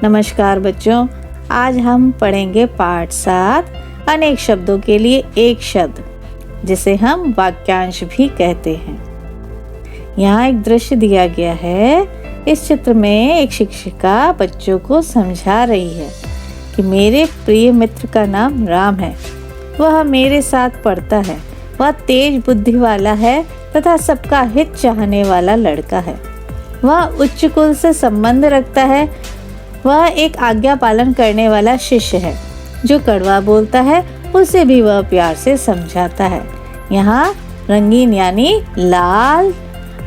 नमस्कार बच्चों, आज हम पढ़ेंगे पाठ 7 अनेक शब्दों के लिए एक शब्द, जिसे हम वाक्यांश भी कहते हैं। यहाँ एक दृश्य दिया गया है। इस चित्र में एक शिक्षिका बच्चों को समझा रही है कि मेरे प्रिय मित्र का नाम राम है। वह मेरे साथ पढ़ता है। वह तेज बुद्धि वाला है तथा सबका हित चाहने वाला लड़का है। वह उच्च कुल से संबंध रखता है। वह एक आज्ञा पालन करने वाला शिष्य है। जो कड़वा बोलता है उसे भी वह प्यार से समझाता है। यहाँ रंगीन यानी लाल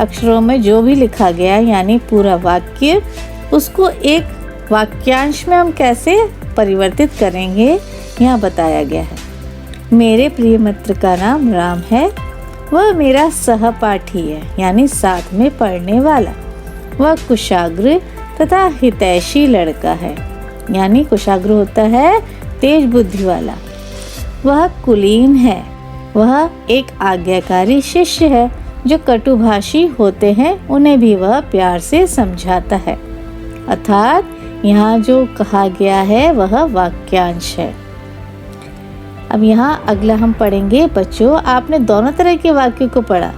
अक्षरों में जो भी लिखा गया यानी पूरा वाक्य, उसको एक वाक्यांश में हम कैसे परिवर्तित करेंगे यहाँ बताया गया है। मेरे प्रिय मित्र का नाम राम है। वह मेरा सहपाठी है यानी साथ में पढ़ने वाला। वह कुशाग्र तथा हितैषी लड़का है यानी कुशाग्र होता है तेज बुद्धि वाला। वह कुलीन है। वह एक आज्ञाकारी शिष्य है। जो कटुभाषी होते हैं उन्हें भी वह प्यार से समझाता है। अर्थात यहाँ जो कहा गया है वह वाक्यांश है। अब यहाँ अगला हम पढ़ेंगे। बच्चों, आपने दोनों तरह के वाक्यों को पढ़ा।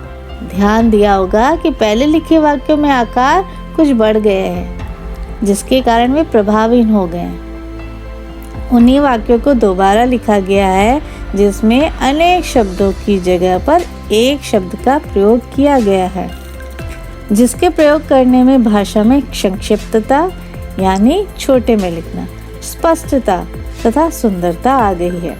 ध्यान दिया होगा कि पहले लिखे वाक्यों में आकार कुछ बढ़ गए हैं, जिसके कारण वे प्रभावहीन हो गए हैं। उन्हीं वाक्यों को दोबारा लिखा गया है जिसमें अनेक शब्दों की जगह पर एक शब्द का प्रयोग किया गया है, जिसके प्रयोग करने में भाषा में संक्षिप्तता यानी छोटे में लिखना, स्पष्टता तथा सुंदरता आ गई है।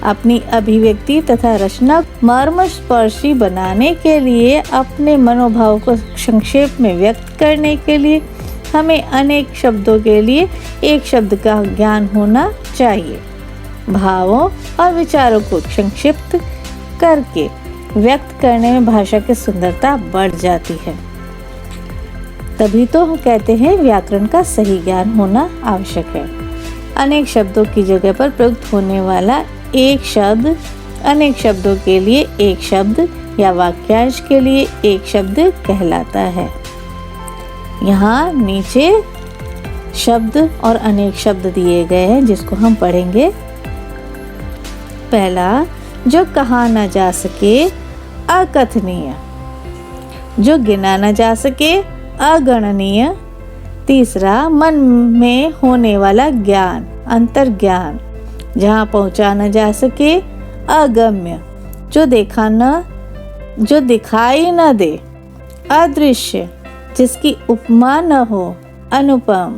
अपनी अभिव्यक्ति तथा रचना मर्मस्पर्शी बनाने के लिए, अपने मनोभाव को संक्षेप में व्यक्त करने के लिए हमें अनेक शब्दों के लिए एक शब्द का ज्ञान होना चाहिए। भावों और विचारों को संक्षिप्त करके व्यक्त करने में भाषा की सुंदरता बढ़ जाती है। तभी तो हम कहते हैं व्याकरण का सही ज्ञान होना आवश्यक है। अनेक शब्दों की जगह पर प्रयुक्त होने वाला एक शब्द अनेक शब्दों के लिए एक शब्द या वाक्यांश के लिए एक शब्द कहलाता है। यहाँ नीचे शब्द और अनेक शब्द दिए गए हैं जिसको हम पढ़ेंगे। पहला, जो कहा न जा सके अकथनीय। जो गिना न जा सके अगणनीय। तीसरा, मन में होने वाला ज्ञान अंतर्ज्ञान। जहाँ पहुँचा न जा सके अगम्य। जो दिखाई न दे अदृश्य। जिसकी उपमा न हो अनुपम।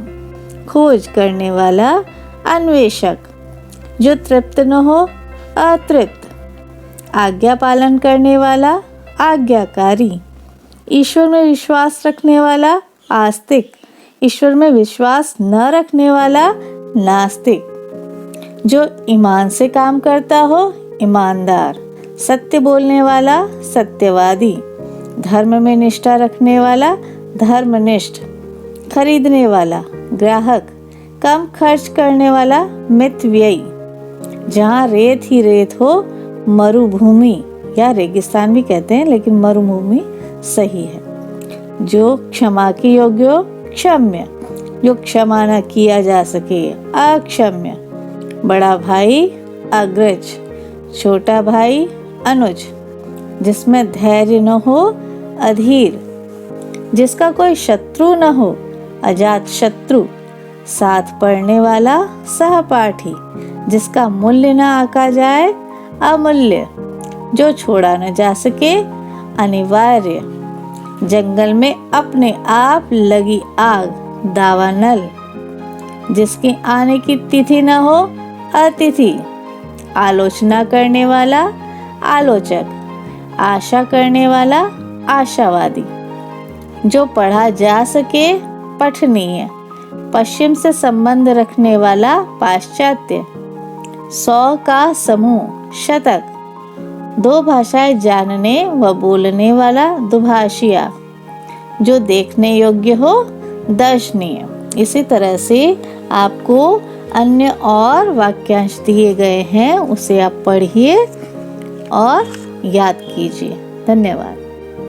खोज करने वाला अन्वेषक। जो तृप्त न हो अतृप्त। आज्ञा पालन करने वाला आज्ञाकारी। ईश्वर में विश्वास रखने वाला आस्तिक। ईश्वर में विश्वास न रखने वाला नास्तिक। जो ईमान से काम करता हो ईमानदार। सत्य बोलने वाला सत्यवादी। धर्म में निष्ठा रखने वाला धर्मनिष्ठ। खरीदने वाला ग्राहक। कम खर्च करने वाला मितव्ययी। जहाँ रेत ही रेत हो मरुभूमि या रेगिस्तान भी कहते हैं, लेकिन मरुभूमि सही है। जो क्षमा के योग्य हो क्षम्य। जो क्षमा न किया जा सके अक्षम्य। बड़ा भाई अग्रज। छोटा भाई अनुज। जिसमें धैर्य न हो अधीर। जिसका कोई शत्रु न हो अजात शत्रु। साथ पढ़ने वाला सहपाठी। जिसका मूल्य न आका जाए अमूल्य। जो छोड़ा न जा सके अनिवार्य। जंगल में अपने आप लगी आग दावानल। जिसके आने की तिथि न हो अतिथि। आलोचना करने वाला आलोचक। आशा करने वाला आशावादी। जो पढ़ा जा सके पठनीय। पश्चिम से संबंध रखने वाला पाश्चात्य। 100 का समूह शतक। 2 भाषाएं जानने व बोलने वाला दुभाषिया। जो देखने योग्य हो दर्शनीय। इसी तरह से आपको अन्य और वाक्यांश दिए गए हैं, उसे आप पढ़िए और याद कीजिए। धन्यवाद।